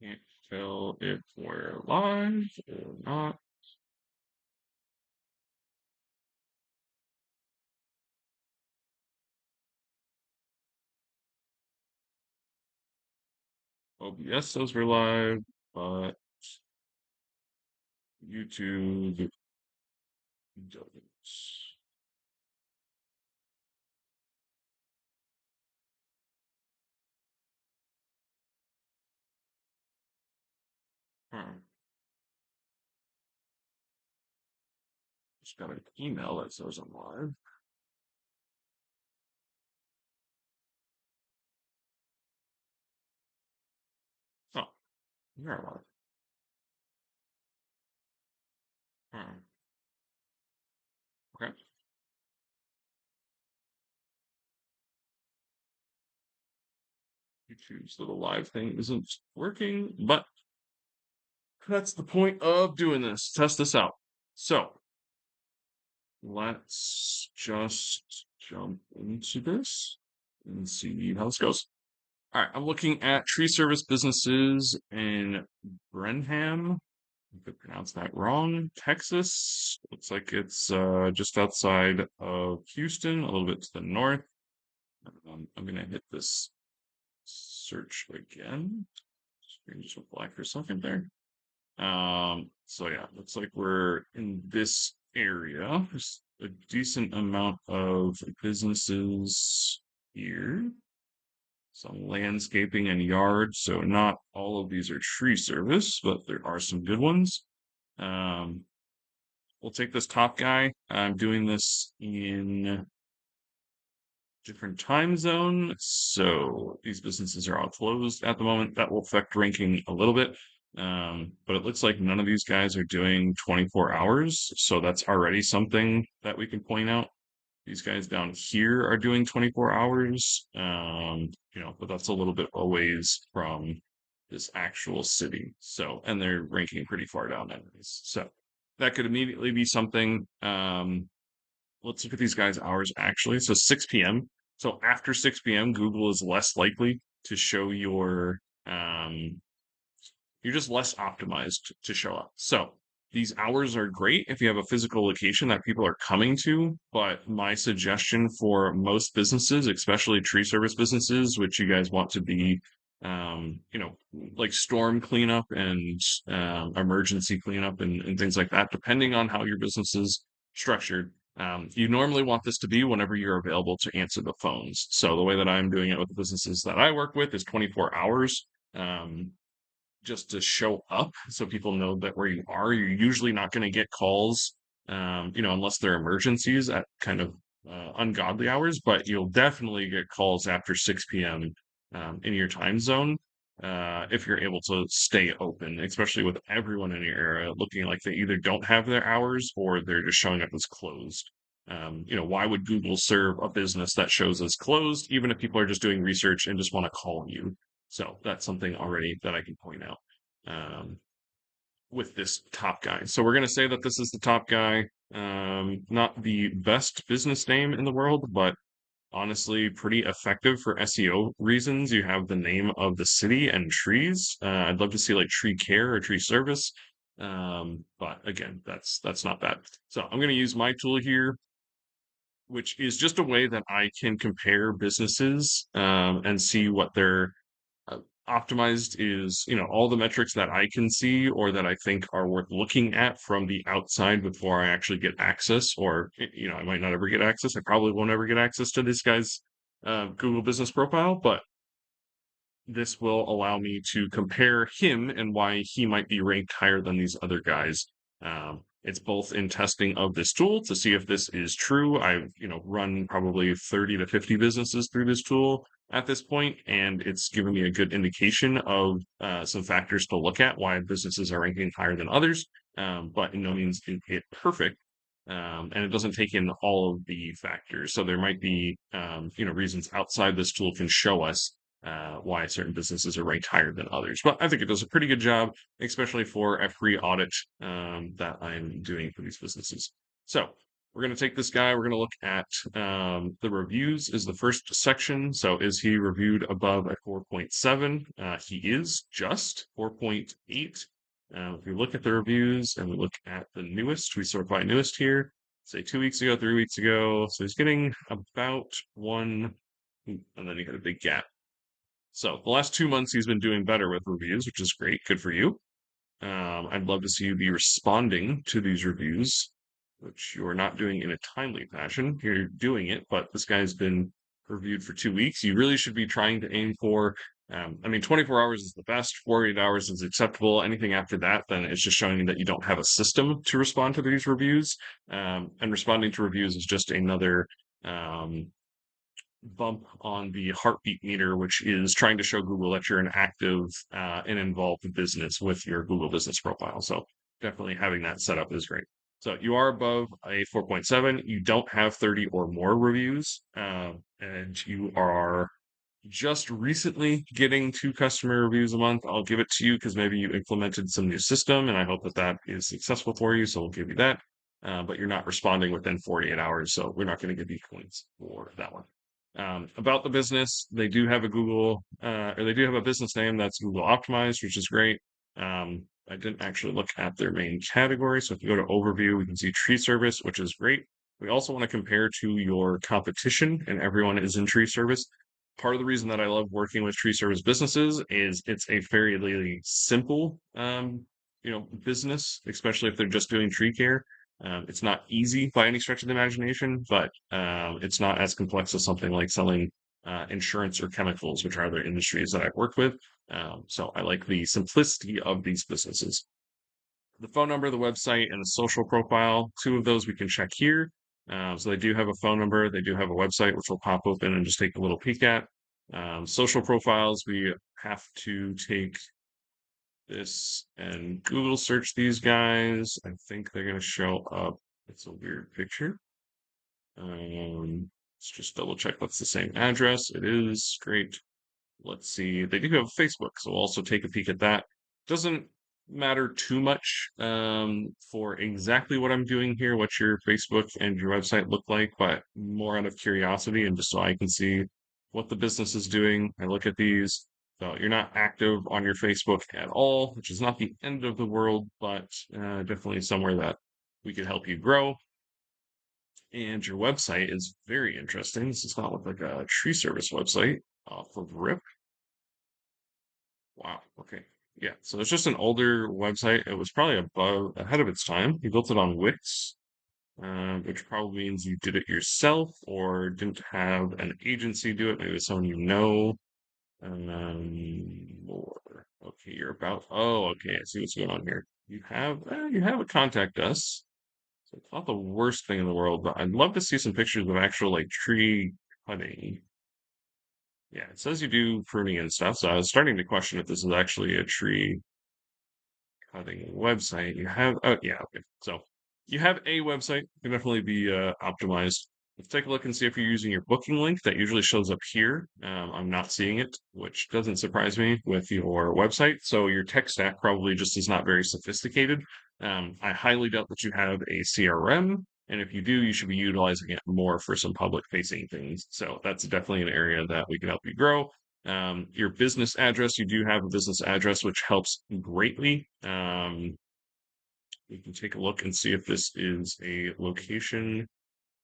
Can't tell if we're live or not. OBS says we're live, but YouTube doesn't. Hmm. Just got an email that says I'm live. Oh, you're live. Hmm. Okay. YouTube's little live thing isn't working, but that's the point of doing this. Test this out. So let's just jump into this and see how this goes. All right, I'm looking at tree service businesses in Brenham. I could pronounce that wrong. Texas. Looks like it's just outside of Houston, a little bit to the north. I'm gonna hit this search again. Screen just went black for a second there. So yeah, looks like we're in this area. There's a decent amount of businesses here. Some landscaping and yards, so not all of these are tree service, but there are some good ones. Um, we'll take this top guy. I'm doing this in different time zone, so these businesses are all closed at the moment. That will affect ranking a little bit. But it looks like none of these guys are doing 24 hours, so that's already something that we can point out. These guys down here are doing 24 hours, but that's a little bit a ways from this actual city. So, and they're ranking pretty far down anyways. So that could immediately be something. Let's look at these guys' hours actually. So 6 p.m. So after 6 p.m., Google is less likely to show you're just less optimized to show up. So these hours are great if you have a physical location that people are coming to. But my suggestion for most businesses, especially tree service businesses, which you guys want to be, like storm cleanup and emergency cleanup and things like that, depending on how your business is structured. You normally want this to be whenever you're available to answer the phones. So the way that I'm doing it with the businesses that I work with is 24 hours. Just to show up so people know that where you are. You're usually not going to get calls, unless they're emergencies at kind of ungodly hours, but you'll definitely get calls after 6 p.m. In your time zone if you're able to stay open, especially with everyone in your area looking like they either don't have their hours or they're just showing up as closed. Why would Google serve a business that shows as closed, even if people are just doing research and just want to call you? So that's something already that I can point out um, with this top guy. So we're going to say that this is the top guy. Not the best business name in the world, but honestly pretty effective for SEO reasons. You have the name of the city and trees. I'd love to see like tree care or tree service. But again, that's not bad. So I'm going to use my tool here, which is just a way that I can compare businesses and see what their uh, optimized is, all the metrics that I can see or that I think are worth looking at from the outside before I actually get access, or, I might not ever get access. I probably won't ever get access to this guy's Google business profile, but this will allow me to compare him and why he might be ranked higher than these other guys. It's both in testing of this tool to see if this is true. I've, run probably 30 to 50 businesses through this tool at this point, and it's given me a good indication of some factors to look at why businesses are ranking higher than others. But in no means is it perfect. And it doesn't take in all of the factors. So there might be, reasons outside this tool can show us why certain businesses are ranked higher than others. But I think it does a pretty good job, especially for a free audit that I'm doing for these businesses. So we're going to take this guy. We're going to look at the reviews is the first section. So is he reviewed above a 4.7? He is just 4.8. If we look at the reviews and we look at the newest, we sort by newest here, say 2 weeks ago, 3 weeks ago. So he's getting about one, and then you got a big gap. So the last 2 months he's been doing better with reviews, which is great. Good for you. I'd love to see you be responding to these reviews, which you are not doing in a timely fashion. You're doing it, but this guy's been reviewed for 2 weeks. You really should be trying to aim for, 24 hours is the best, 48 hours is acceptable. Anything after that, then it's just showing that you don't have a system to respond to these reviews. And responding to reviews is just another bump on the heartbeat meter, which is trying to show Google that you're an active and involved business with your Google business profile. So definitely having that set up is great. So you are above a 4.7. You don't have 30 or more reviews, and you are just recently getting 2 customer reviews a month. I'll give it to you because maybe you implemented some new system, and I hope that that is successful for you. So we'll give you that. But you're not responding within 48 hours, so we're not going to give you points for that one. About the business, they do have a Google, or they do have a business name that's Google optimized, which is great. I didn't actually look at their main category. So if you go to overview, we can see tree service, which is great. We also want to compare to your competition, and everyone is in tree service. Part of the reason that I love working with tree service businesses is it's a fairly simple, business, especially if they're just doing tree care. It's not easy by any stretch of the imagination, but it's not as complex as something like selling insurance or chemicals, which are other industries that I've worked with. So I like the simplicity of these businesses. The phone number, the website, and the social profile, 2 of those we can check here. So they do have a phone number, they do have a website, which will pop open and just take a little peek at. Social profiles, we have to take this and Google search these guys. I think they're going to show up. It's a weird picture. Let's just double check that's the same address. It is. Great. Let's see. They do have Facebook, so we'll also take a peek at that. Doesn't matter too much for exactly what I'm doing here, what your Facebook and your website look like, but more out of curiosity and just so I can see what the business is doing. I look at these. So you're not active on your Facebook at all, which is not the end of the world, but definitely somewhere that we could help you grow. And your website is very interesting. This does not look like a tree service website off of RIP. Wow. Okay. Yeah. So it's just an older website. It was probably ahead of its time. You built it on Wix, which probably means you did it yourself or didn't have an agency do it. Maybe it's someone you know. More. Okay, you're about. Oh, okay. I see what's going on here. You have a contact us. So it's not the worst thing in the world, but I'd love to see some pictures of actual like tree cutting. Yeah, it says you do pruning and stuff, so I was starting to question if this is actually a tree cutting website. Oh yeah, okay. So you have a website, can definitely be optimized. Let's take a look and see if you're using your booking link that usually shows up here. I'm not seeing it, which doesn't surprise me with your website. So your tech stack probably just is not very sophisticated. I highly doubt that you have a CRM, and if you do, you should be utilizing it more for some public facing things. So that's definitely an area that we can help you grow. Your business address, you do have a business address, which helps greatly. We can take a look and see if this is a location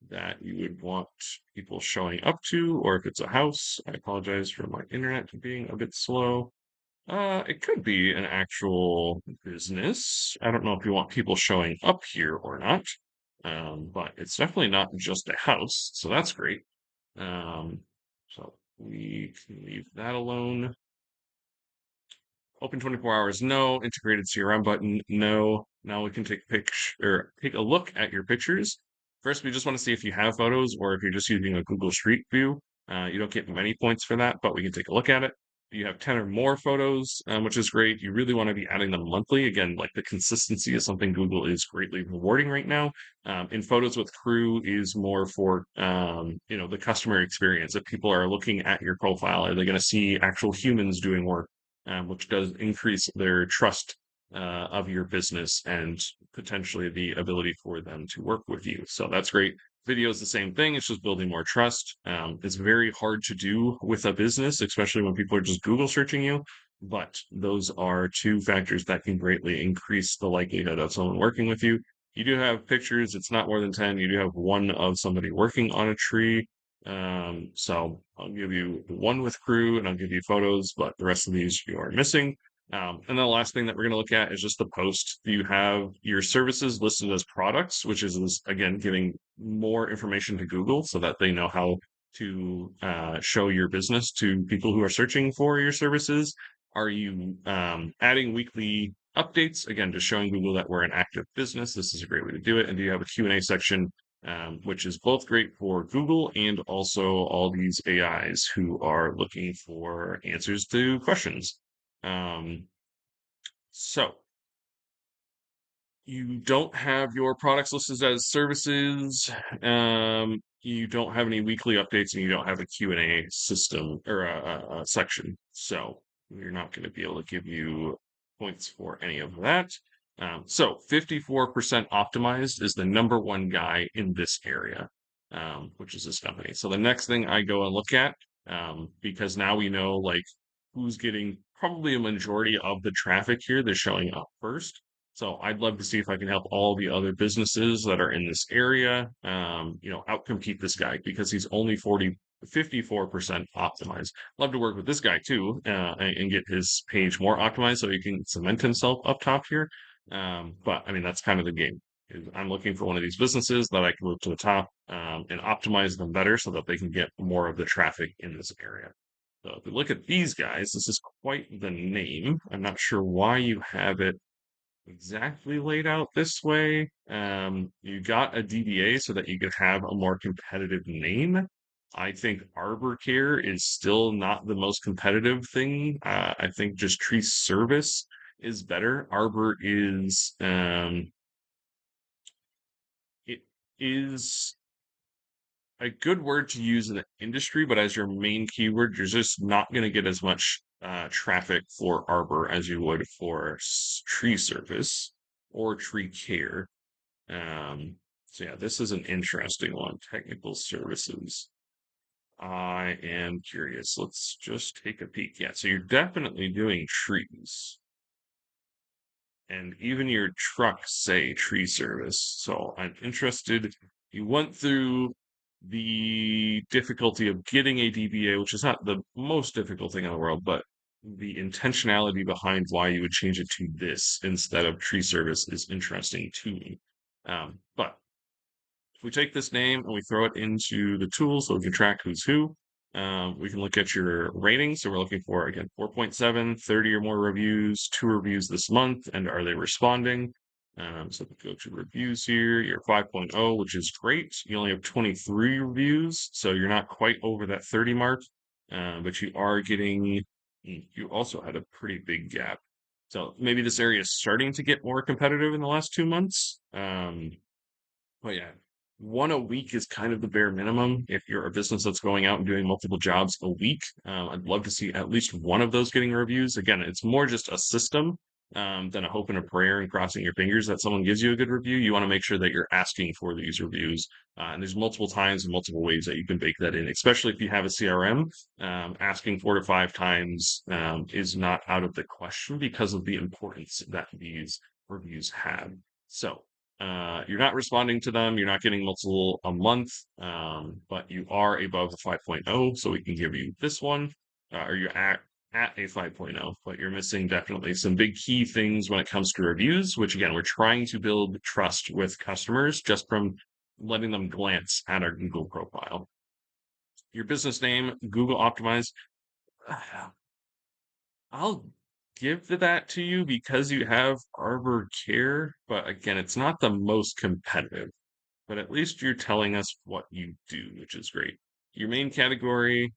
that you would want people showing up to, or if it's a house. I apologize for my internet being a bit slow. It could be an actual business. I don't know if you want people showing up here or not, but it's definitely not just a house, so that's great. So we can leave that alone. Open 24 hours, no. Integrated CRM button, no. Now we can take take a look at your pictures. First, we just want to see if you have photos or if you're just using a Google Street View. You don't get many points for that, but we can take a look at it. You have 10 or more photos, which is great. You really want to be adding them monthly. Again, like the consistency is something Google is greatly rewarding right now. In photos with crew is more for, the customer experience. If people are looking at your profile, are they going to see actual humans doing work? Which does increase their trust of your business and potentially the ability for them to work with you. So that's great. Video is the same thing. It's just building more trust. It's very hard to do with a business, especially when people are just Google searching you. But those are two factors that can greatly increase the likelihood of someone working with you. You do have pictures, it's not more than 10. You do have one of somebody working on a tree. So I'll give you one with crew and I'll give you photos, but the rest of these you are missing. And then the last thing that we're going to look at is just the post. You have your services listed as products, which is again giving more information to Google so that they know how to show your business to people who are searching for your services. Are you adding weekly updates? Again, just showing Google that we're an active business. This is a great way to do it. And do you have a Q&A section, which is both great for Google and also all these AIs who are looking for answers to questions. So you don't have your products listed as services. You don't have any weekly updates, and you don't have a Q&A system or a section. So we're not going to be able to give you points for any of that. So 54% optimized is the number one guy in this area, which is this company. So the next thing I go and look at, because now we know like who's getting probably a majority of the traffic here, they're showing up first. So I'd love to see if I can help all the other businesses that are in this area, outcompete this guy because he's only 54% optimized. Love to work with this guy too, and get his page more optimized so he can cement himself up top here. But I mean, that's kind of the game. I'm looking for one of these businesses that I can move to the top, and optimize them better so that they can get more of the traffic in this area. So if we look at these guys, this is quite the name. I'm not sure why you have it exactly laid out this way. You got a DBA so that you could have a more competitive name. I think Arbor Care is still not the most competitive thing. I think just tree service is better. Arbor is it is a good word to use in the industry, but as your main keyword, you're just not going to get as much traffic for Arbor as you would for tree service or tree care. So yeah, this is an interesting one. Technical services. I am curious. Let's just take a peek. Yeah, so you're definitely doing trees. And even your trucks say tree service. So I'm interested. You went through the difficulty of getting a DBA, which is not the most difficult thing in the world, but the intentionality behind why you would change it to this instead of tree service is interesting to me. But if we take this name and we throw it into the tool so we can track who's who, we can look at your ratings. So we're looking for, again, 4.7, 30 or more reviews, 2 reviews this month, and are they responding? So we go to reviews here, you're 5.0, which is great. You only have 23 reviews, so you're not quite over that 30 mark, but you are getting, you also had a pretty big gap. So maybe this area is starting to get more competitive in the last 2 months. But yeah, one a week is kind of the bare minimum. If you're a business that's going out and doing multiple jobs a week, I'd love to see at least one of those getting reviews. Again, it's more just a system than a hope and a prayer and crossing your fingers that someone gives you a good review. You want to make sure that you're asking for these reviews. And there's multiple times and multiple ways that you can bake that in, especially if you have a CRM. Asking 4 to 5 times is not out of the question because of the importance that these reviews have. So, you're not responding to them. You're not getting multiple a month, but you are above the 5.0, so we can give you this one, or you're at a 5.0, but you're missing definitely some big key things when it comes to reviews, which again, we're trying to build trust with customers just from letting them glance at our Google profile. Your business name, Google optimized. I'll give that to you because you have Arbor Care, but again, it's not the most competitive. But at least you're telling us what you do, which is great. Your main category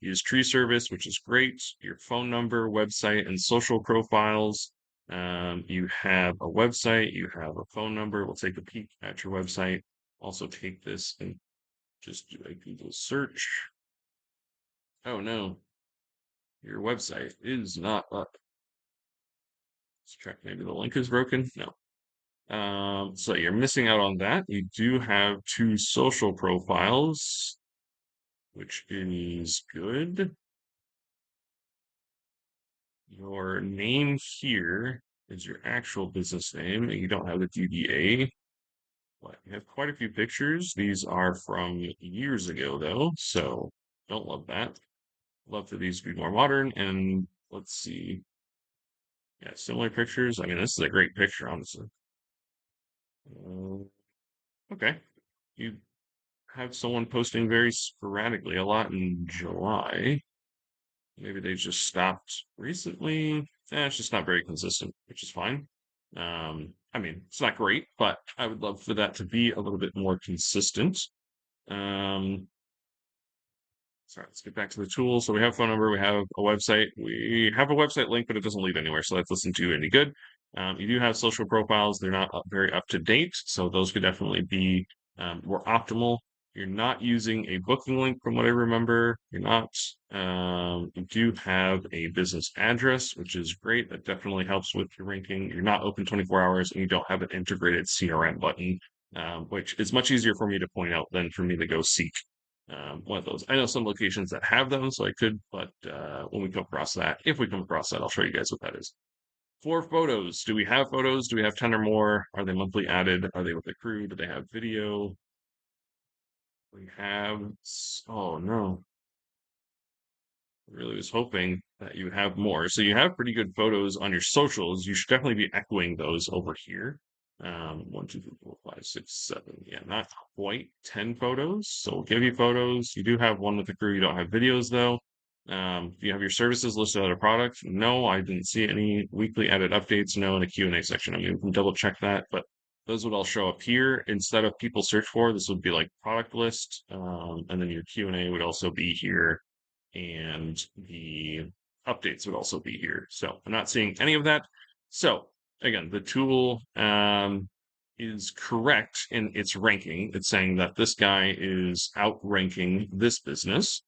is tree service, which is great. Your phone number, website, and social profiles. You have a website, you have a phone number. We'll take a peek at your website. Also, take this and just do a Google search. Oh no, your website is not up. Let's check. Maybe the link is broken. No. So you're missing out on that. You do have two social profiles, which is good. Your name here is your actual business name, and you don't have the DBA. But you have quite a few pictures. These are from years ago, though, so don't love that. Love for these to be more modern. And let's see. Yeah, similar pictures. I mean, this is a great picture, honestly. Uh, okay. You have someone posting very sporadically, a lot in July. Maybe they just stopped recently. It's just not very consistent, which is fine. I mean, it's not great, but I would love for that to be a little bit more consistent. Um, Sorry, let's get back to the tool. So we have phone number, we have a website. We have a website link, but it doesn't lead anywhere. So that's listen to any good. You do have social profiles. They're not very up to date. So those could definitely be more optimal. You're not using a booking link from what I remember. You're not. You do have a business address, which is great. That definitely helps with your ranking. You're not open 24 hours and you don't have an integrated CRM button, which is much easier for me to point out than for me to go seek one of those. I know some locations that have them, so I could, but when we come across that, if we come across that, I'll show you guys what that is. For photos, do we have photos? Do we have 10 or more? Are they monthly added? Are they with the crew? Do they have video? We have, oh no, I really was hoping that you have more. So you have pretty good photos on your socials. You should definitely be echoing those over here. 1, 2, 3, 4, 5, 6, 7. Yeah, not quite 10 photos. So we'll give you photos. You do have one with the crew. You don't have videos though. Do you have your services listed as a product? No, I didn't see any weekly added updates. No, in a Q&A section. I mean, we can double check that, but those would all show up here. Instead of people search for, this would be like product list. And then your Q&A would also be here and the updates would also be here. So I'm not seeing any of that. So again, the tool is correct in its ranking. It's saying that this guy is outranking this business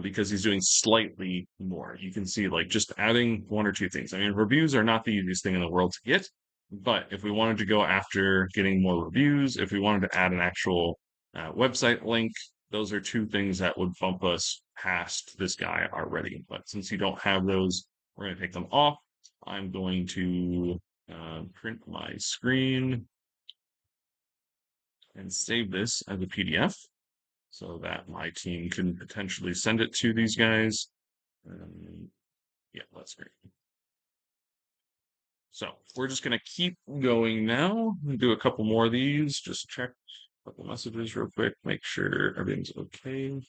because he's doing slightly more. You can see like just adding one or two things. I mean, reviews are not the easiest thing in the world to get, but if we wanted to go after getting more reviews, if we wanted to add an actual website link, those are two things that would bump us past this guy already. But since you don't have those, we're going to take them off. I'm going to print my screen and save this as a PDF so that my team can potentially send it to these guys. Yeah, that's great. So we're just going to keep going now. Do a couple more of these. Just check a couple messages real quick. Make sure everything's okay. All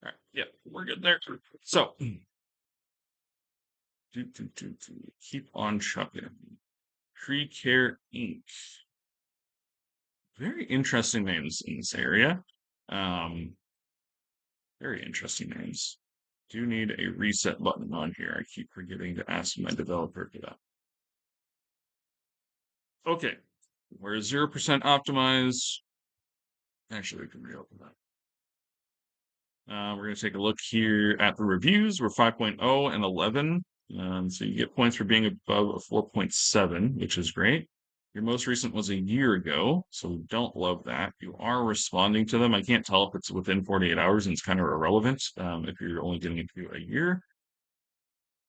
right. Yep, we're good there. So keep on chugging. Tree Care Inc. Very interesting names in this area. Um, Very interesting names. Do need a reset button on here. I keep forgetting to ask my developer for that. Okay, we're 0% optimized. Actually, we can reopen that. We're going to take a look here at the reviews. We're 5.0 and 11. So you get points for being above a 4.7, which is great. Your most recent was a year ago, so we don't love that. You are responding to them. I can't tell if it's within 48 hours, and it's kind of irrelevant if you're only getting it to a year.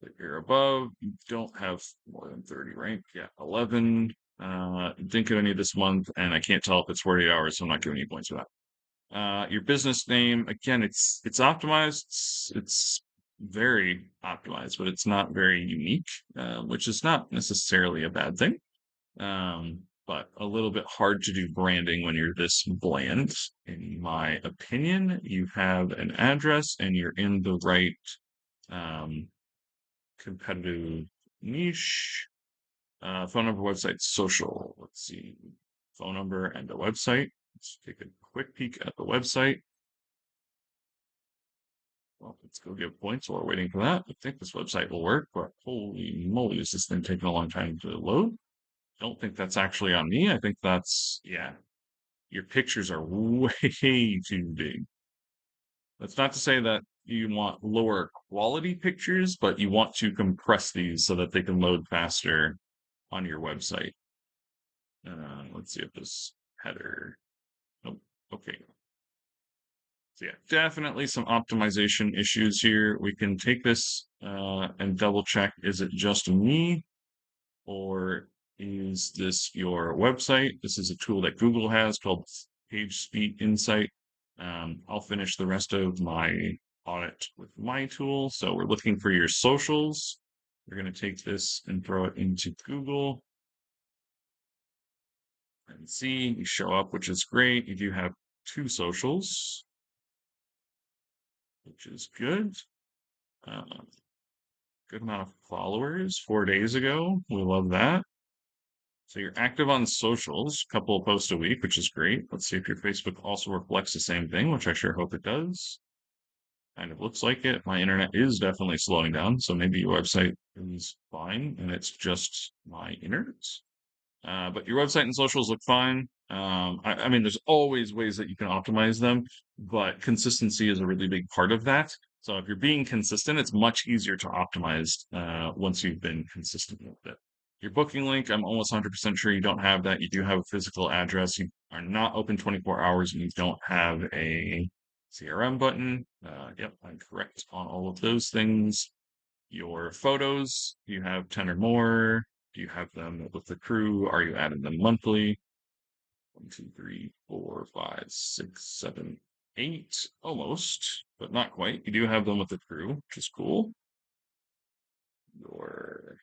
If you're above, you don't have more than 30, right? Yeah, 11. Didn't get any this month, and I can't tell if it's 48 hours, so I'm not giving you points for that. Your business name, again, it's optimized. It's very optimized, but it's not very unique, which is not necessarily a bad thing. But a little bit hard to do branding when you're this bland, in my opinion. You have an address and you're in the right um, competitive niche. Phone number, website, social. Let's see. Phone number and a website. Let's take a quick peek at the website. Well, let's go give points while we're waiting for that. I think this website will work, but holy moly, is this thing taking a long time to load? Don't think that's actually on me. I think that's, yeah. your pictures are way too big. That's not to say that you want lower quality pictures, but you want to compress these so that they can load faster on your website. Let's see if this header. Nope. Okay. So yeah, definitely some optimization issues here. We can take this and double check. Is it just me or is this your website? This is a tool that Google has called Page Speed Insight. I'll finish the rest of my audit with my tool. So we're looking for your socials. We're going to take this and throw it into Google and see you show up, which is great. You do have 2 socials, which is good. Good amount of followers 4 days ago. We love that. So you're active on socials, a couple of posts a week, which is great. Let's see if your Facebook also reflects the same thing, which I sure hope it does. Kind of looks like it. My internet is definitely slowing down, so maybe your website is fine and it's just my internet. But your website and socials look fine. I mean, there's always ways that you can optimize them, but consistency is a really big part of that. So if you're being consistent, it's much easier to optimize once you've been consistent with it. Your booking link, I'm almost 100% sure you don't have that. You do have a physical address. You are not open 24 hours and you don't have a CRM button. Yep, I'm correct on all of those things. Your photos, you have 10 or more. Do you have them with the crew? Are you adding them monthly? 1, 2, 3, 4, 5, 6, 7, 8, almost, but not quite. You do have them with the crew, which is cool. Your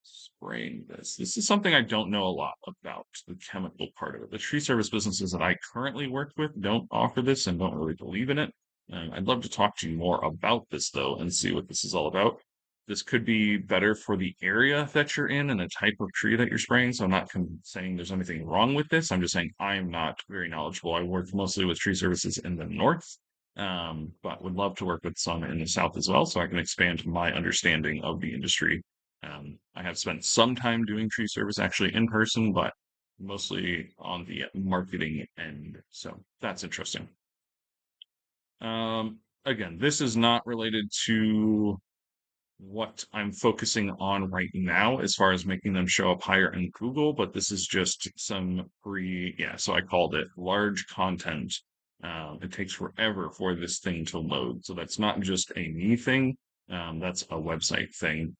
spraying this. This is something I don't know a lot about, the chemical part of it. The tree service businesses that I currently work with don't offer this and don't really believe in it. I'd love to talk to you more about this though and see what this is all about. This could be better for the area that you're in and the type of tree that you're spraying. So I'm not saying there's anything wrong with this. I'm just saying I'm not very knowledgeable. I work mostly with tree services in the north, but would love to work with some in the south as well so I can expand my understanding of the industry. I have spent some time doing tree service actually in person, but mostly on the marketing end. So that's interesting. Again, this is not related to what I'm focusing on right now as far as making them show up higher in Google, but this is just some yeah, so I called it large content. It takes forever for this thing to load. So that's not just a me thing, that's a website thing.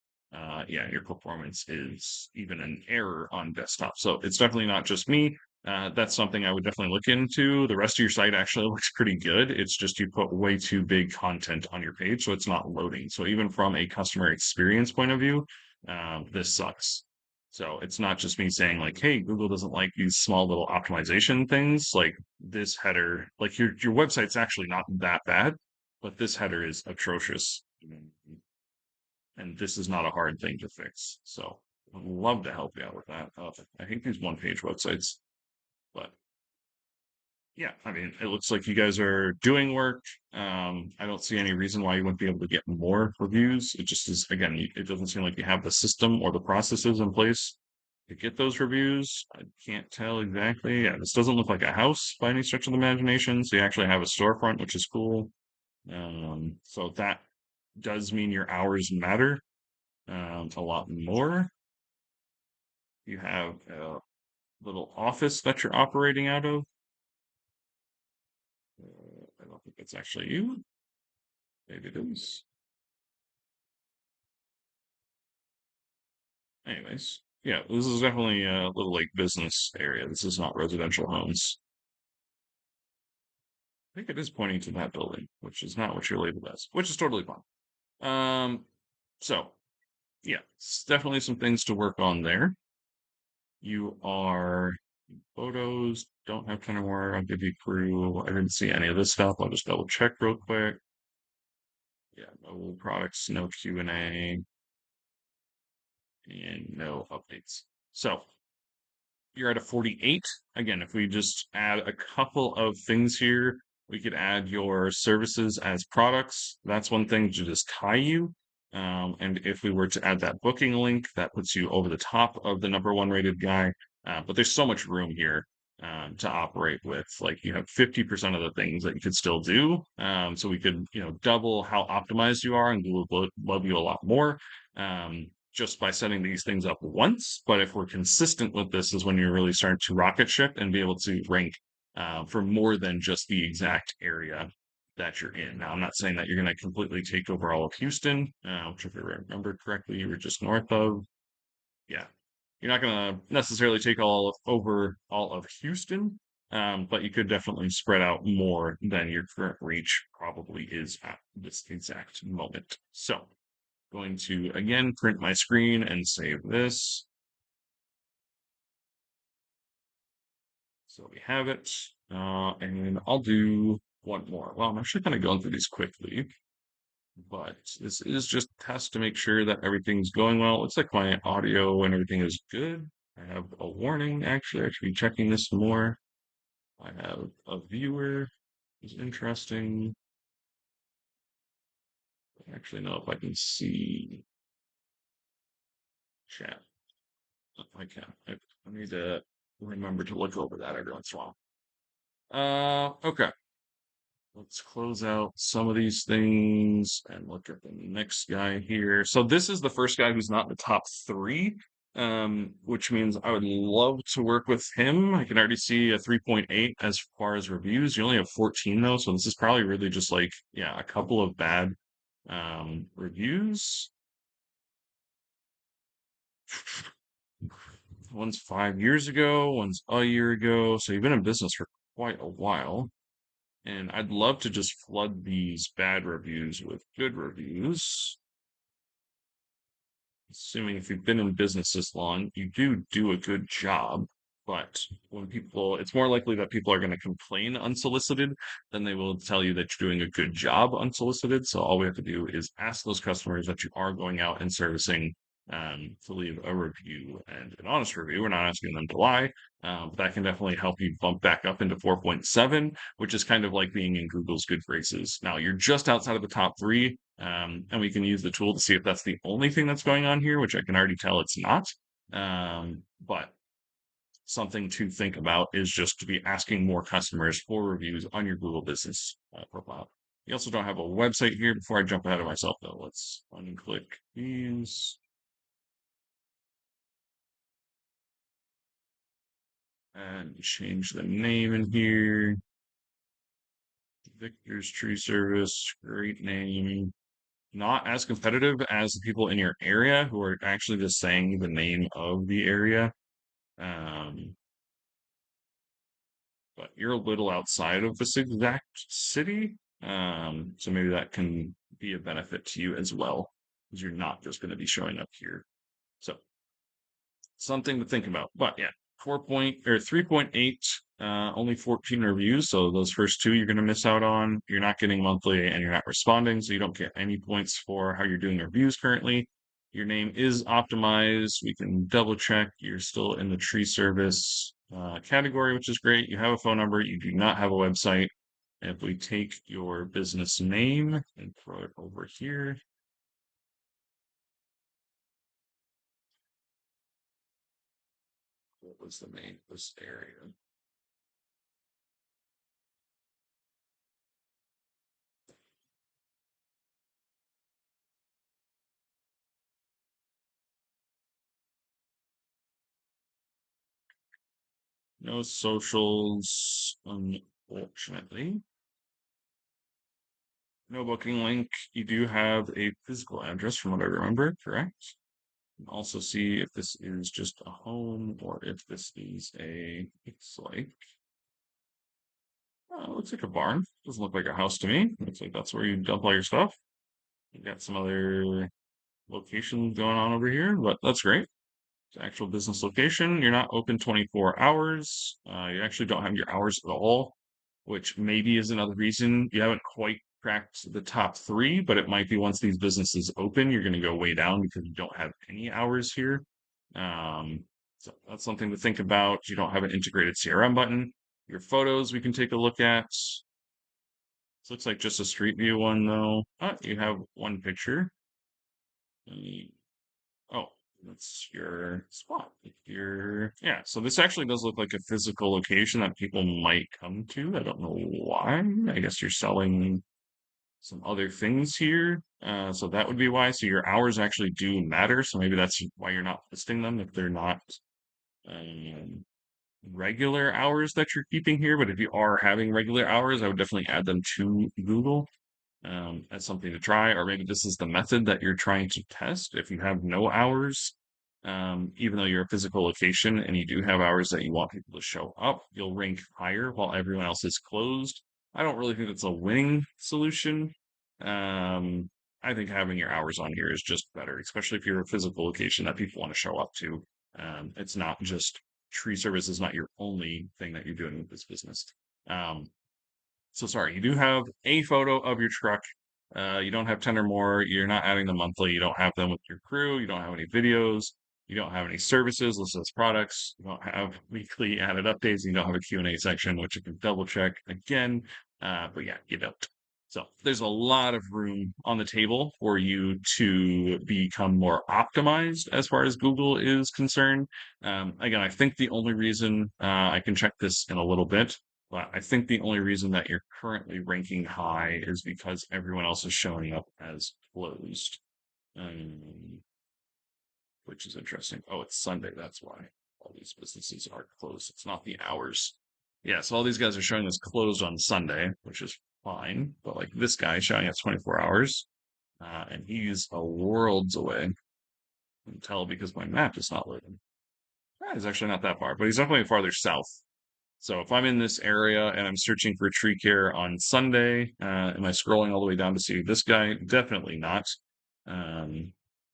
Yeah, your performance is even an error on desktop. So it's definitely not just me. That's something I would definitely look into. The rest of your site actually looks pretty good. It's just you put way too big content on your page, so it's not loading. So even from a customer experience point of view, this sucks. So it's not just me saying like, hey, Google doesn't like these small little optimization things. Like this header, like your website's actually not that bad, but this header is atrocious. And this is not a hard thing to fix. So I'd love to help you out with that. I hate these one-page websites. But yeah, I mean, it looks like you guys are doing work. I don't see any reason why you wouldn't be able to get more reviews. It just is, again, it doesn't seem like you have the system or the processes in place to get those reviews. I can't tell exactly. Yeah, this doesn't look like a house by any stretch of the imagination. So you actually have a storefront, which is cool. So that does mean your hours matter a lot more. You have a little office that you're operating out of. I don't think it's actually you. Maybe it is. Anyways, yeah, this is definitely a little like business area. This is not residential homes. I think it is pointing to that building, which is not what you're labeled as, which is totally fine. So yeah, it's definitely some things to work on there. You are photos, don't have 10 or more. I'll give you crew. I didn't see any of this stuff. I'll just double check real quick. Yeah, no products, no Q&A, and no updates. So you're at a 48. Again, if we just add a couple of things here, we could add your services as products. That's one thing to just tie you. And if we were to add that booking link, that puts you over the top of the #1 rated guy. But there's so much room here. to operate with. Like you have 50% of the things that you could still do. So we could, double how optimized you are, and Google will love you a lot more. Just by setting these things up once. But if we're consistent with this, is when you're really starting to rocket ship and be able to rank for more than just the exact area that you're in. Now, I'm not saying that you're going to completely take over all of Houston, which, if I remember correctly, you were just north of. Yeah, you're not going to necessarily take over all of Houston, but you could definitely spread out more than your current reach probably is at this exact moment. So, going to again print my screen and save this. So we have it, and I'll do one more. Well, I'm actually kind of going through these quickly, but this is just a test to make sure that everything's going well. It looks like my audio and everything is good. I have a warning. Actually, I should be checking this more. I have a viewer. Is interesting. I actually know if I can see chat. I can. I need to remember to look over that every once in a while. Okay. Let's close out some of these things and look at the next guy here. So this is the first guy who's not in the top three, which means I would love to work with him. I can already see a 3.8 as far as reviews. You only have 14 though, so this is probably really just like, yeah, a couple of bad reviews. One's 5 years ago, one's a year ago. So you've been in business for quite a while. And I'd love to just flood these bad reviews with good reviews. Assuming if you've been in business this long, you do a good job. But when it's more likely that people are going to complain unsolicited than they will tell you that you're doing a good job unsolicited. So all we have to do is ask those customers that you are going out and servicing to leave a review, and an honest review. We're not asking them to lie. But that can definitely help you bump back up into 4.7, which is kind of like being in Google's good graces. Now you're just outside of the top three, and we can use the tool to see if that's the only thing that's going on here, which I can already tell it's not. But something to think about is just to be asking more customers for reviews on your Google business profile. You also don't have a website here. Before I jump ahead of myself, though, let's unclick these and change the name in here. Victor's Tree Service, great name. Not as competitive as the people in your area who are actually just saying the name of the area. Um, but you're a little outside of this exact city. So maybe that can be a benefit to you as well, because you're not just going to be showing up here. So something to think about. But yeah, 3.8, only 14 reviews. So those first two you're going to miss out on. You're not getting monthly and you're not responding. So you don't get any points for how you're doing reviews currently. Your name is optimized. We can double check. You're still in the tree service category, which is great. You have a phone number. You do not have a website. If we take your business name and throw it over here, what was the name of this area? No socials, unfortunately. No booking link. You do have a physical address from what I remember, correct? And also see if this is just a home or if this is it's like, looks like a barn. Doesn't look like a house to me. Looks like that's where you dump all your stuff. You got some other locations going on over here, but that's great. It's an actual business location. You're not open 24 hours. You actually don't have your hours at all, which maybe is another reason you haven't quite cracked the top three, but it might be once these businesses open, you're going to go way down because you don't have any hours here. So that's something to think about. You don't have an integrated CRM button. Your photos we can take a look at. This looks like just a street view one though. You have one picture. Oh, That's your spot. Yeah. So this actually does look like a physical location that people might come to. I don't know why. I guess you're selling some other things here. So that would be why. So your hours actually do matter. So maybe that's why you're not listing them if they're not um, regular hours that you're keeping here. But if you are having regular hours, I would definitely add them to Google as something to try. Or maybe this is the method that you're trying to test. If you have no hours, even though you're a physical location and you do have hours that you want people to show up, you'll rank higher while everyone else is closed. I don't really think that's a winning solution. Um, I think having your hours on here is just better, especially if you're a physical location that people want to show up to. It's not just tree service is not your only thing that you're doing with this business. Um, so sorry, you do have a photo of your truck. You don't have 10 or more. You're not adding them monthly. You don't have them with your crew. You don't have any videos. You don't have any services listed as products. You don't have weekly added updates. You don't have a Q&A section, which you can double check again. But yeah, you don't. So there's a lot of room on the table for you to become more optimized as far as Google is concerned. Again, I think the only reason I can check this in a little bit, but I think the only reason that you're currently ranking high is because everyone else is showing up as closed, um, which is interesting. Oh, it's Sunday. That's why all these businesses are closed. It's not the hours. Yeah, so all these guys are showing as closed on Sunday, which is fine. But like this guy showing at 24 hours, and he's a worlds away. I can tell because my map is not loading. He's actually not that far, but he's definitely farther south. So if I'm in this area and I'm searching for tree care on Sunday, am I scrolling all the way down to see this guy? Definitely not. Um,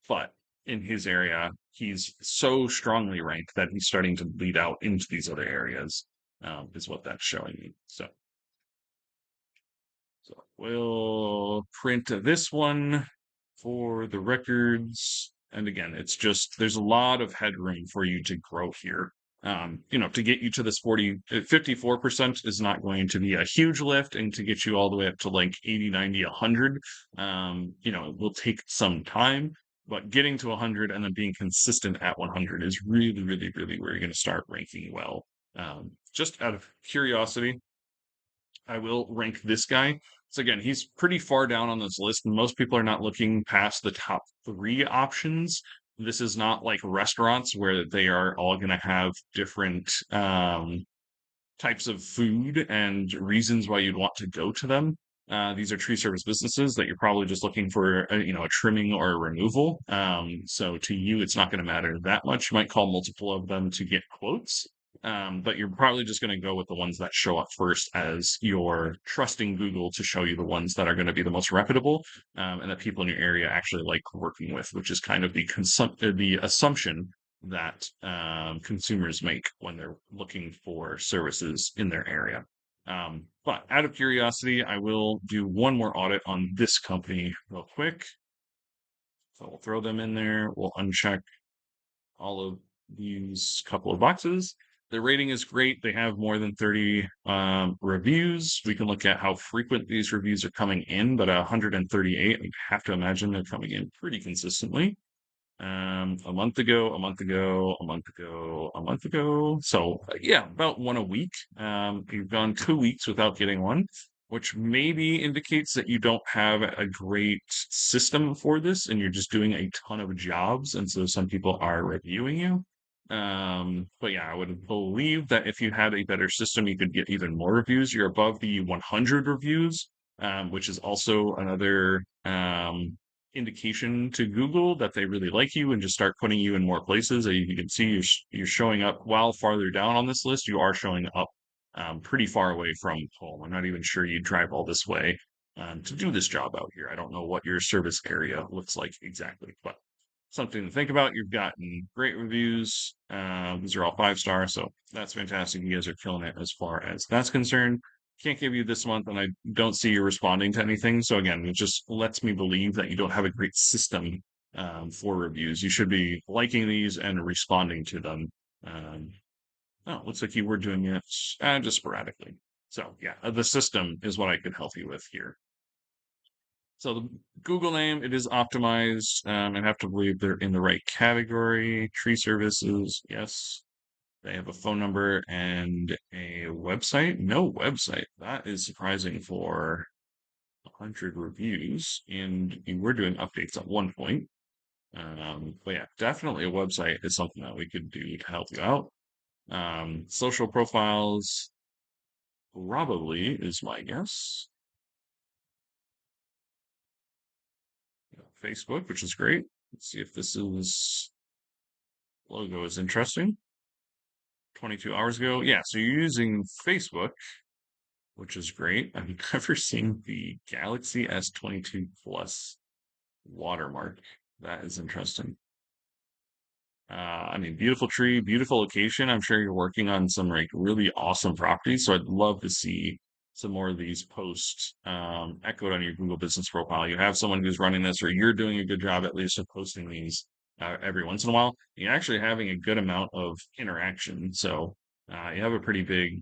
but in his area, he's so strongly ranked that he's starting to bleed out into these other areas, is what that's showing me. So we'll print this one for the records. And again, it's just there's a lot of headroom for you to grow here. To get you to this 54% is not going to be a huge lift, and to get you all the way up to like 80, 90, 100, it will take some time, but getting to 100 and then being consistent at 100 is really, really, really where you're going to start ranking well. Just out of curiosity, I will rank this guy. So again, he's pretty far down on this list. Most people are not looking past the top three options. This is not like restaurants where they are all going to have different types of food and reasons why you'd want to go to them. These are tree service businesses that you're probably just looking for, a trimming or a removal. So to you, it's not going to matter that much. You might call multiple of them to get quotes. But you're probably just going to go with the ones that show up first as you're trusting Google to show you the ones that are going to be the most reputable and that people in your area actually like working with, which is kind of the assumption that consumers make when they're looking for services in their area. But out of curiosity, I will do one more audit on this company real quick. So we'll throw them in there. We'll uncheck all of these couple of boxes. The rating is great. They have more than 30 reviews. We can look at how frequent these reviews are coming in, but 138, I have to imagine they're coming in pretty consistently. A month ago, a month ago, a month ago, a month ago. So yeah, about one a week. You've gone 2 weeks without getting one, which maybe indicates that you don't have a great system for this and you're just doing a ton of jobs. And so some people are reviewing you. But yeah, I would believe that if you had a better system, you could get even more reviews. You're above the 100 reviews, which is also another indication to Google that they really like you and just start putting you in more places. You can see you're showing up while farther down on this list. You are showing up pretty far away from home. I'm not even sure you'd drive all this way to do this job out here. I don't know what your service area looks like exactly, but something to think about. You've gotten great reviews. These are all 5-star, so that's fantastic. You guys are killing it as far as that's concerned. Can't give you this month, and I don't see you responding to anything. So again, it just lets me believe that you don't have a great system for reviews. You should be liking these and responding to them. Um, oh, looks like you were doing it just sporadically. So yeah, the system is what I could help you with here. So the Google name, it is optimized. I have to believe they're in the right category. Tree services, yes. They have a phone number and a website. No website. That is surprising for 100 reviews. And you were doing updates at one point. But yeah, definitely a website is something that we could do to help you out. Social profiles probably is my guess. Facebook, which is great. Let's see if this is logo is interesting. 22 hours ago. Yeah, so you're using Facebook, which is great. I've never seen the Galaxy S22 Plus watermark. That is interesting. I mean, beautiful tree, beautiful location. I'm sure you're working on some like really awesome properties. So I'd love to see some more of these posts echoed on your Google business profile. You have someone who's running this, or you're doing a good job at least of posting these every once in a while. You're actually having a good amount of interaction. So you have a pretty big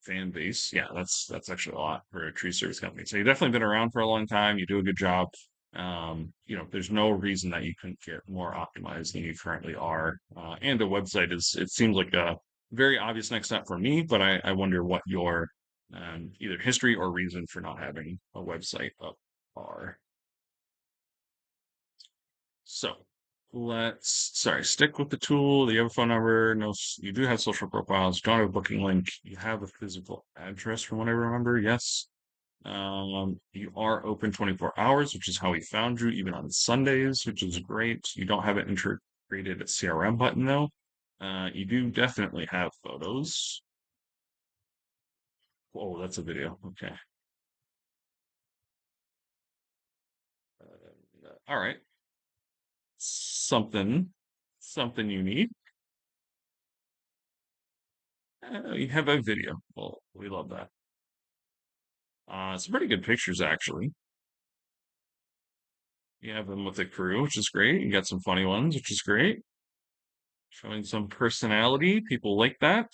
fan base. Yeah, that's actually a lot for a tree service company. So you've definitely been around for a long time. You do a good job. There's no reason that you couldn't get more optimized than you currently are. And a website it seems like a very obvious next step for me, but I wonder what your either history or reason for not having a website up are. So stick with the tool. You have a phone number. No, you do have social profiles. Don't have a booking link. You have a physical address from what I remember. Yes. You are open 24 hours, which is how we found you, even on Sundays, which is great. You don't have an integrated CRM button though. You do definitely have photos. Oh, that's a video. Okay. All right. Something, something unique. You have a video. Well, we love that. Some pretty good pictures actually. You have them with the crew, which is great. You got some funny ones, which is great. Showing some personality. People like that.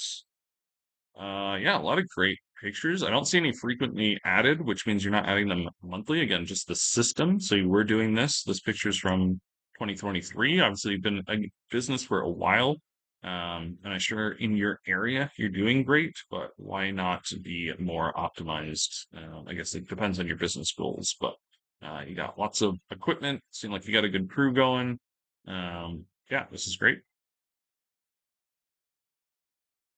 Yeah, a lot of great pictures. I don't see any frequently added, which means you're not adding them monthly. Again, just the system. So you were doing this. This picture's from 2023. Obviously, you've been a business for a while. And I'm sure in your area you're doing great, but why not be more optimized? I guess it depends on your business goals, but you got lots of equipment. Seem like you got a good crew going. Yeah, this is great.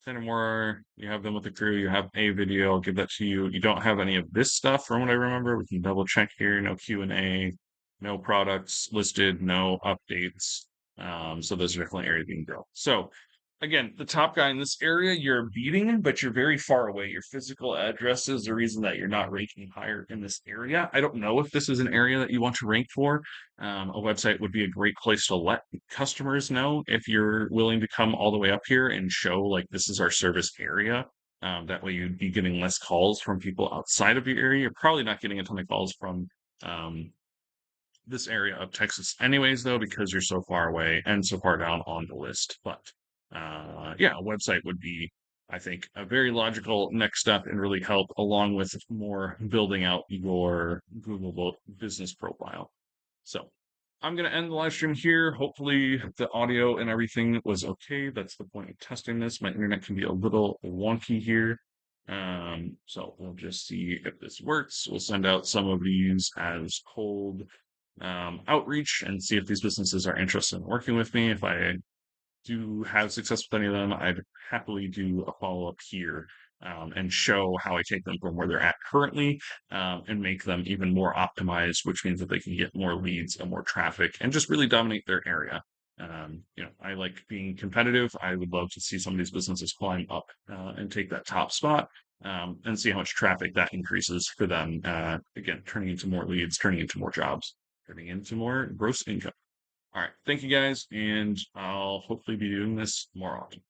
More, you have them with the crew, you have a video, I'll give that to you. You don't have any of this stuff from what I remember. We can double check here. No Q&A, no products listed, no updates. So those are definitely areas you can grow. So again, the top guy in this area, you're beating, but you're very far away. Your physical address is the reason that you're not ranking higher in this area. I don't know if this is an area that you want to rank for. A website would be a great place to let customers know if you're willing to come all the way up here and show like this is our service area. That way you'd be getting less calls from people outside of your area. You're probably not getting a ton of calls from um, this area of Texas anyways, though, because you're so far away and so far down on the list. But yeah, a website would be, I think, a very logical next step and really help along with more building out your Google business profile. So I'm going to end the live stream here. Hopefully the audio and everything was okay. That's the point of testing this. My internet can be a little wonky here. So we'll just see if this works. We'll send out some of these as cold outreach and see if these businesses are interested in working with me. If I do have success with any of them, I'd happily do a follow up here and show how I take them from where they're at currently and make them even more optimized, which means that they can get more leads and more traffic and just really dominate their area. I like being competitive. I would love to see some of these businesses climb up and take that top spot and see how much traffic that increases for them. Again, turning into more leads, turning into more jobs, turning into more gross income. All right. Thank you guys. And I'll hopefully be doing this more often.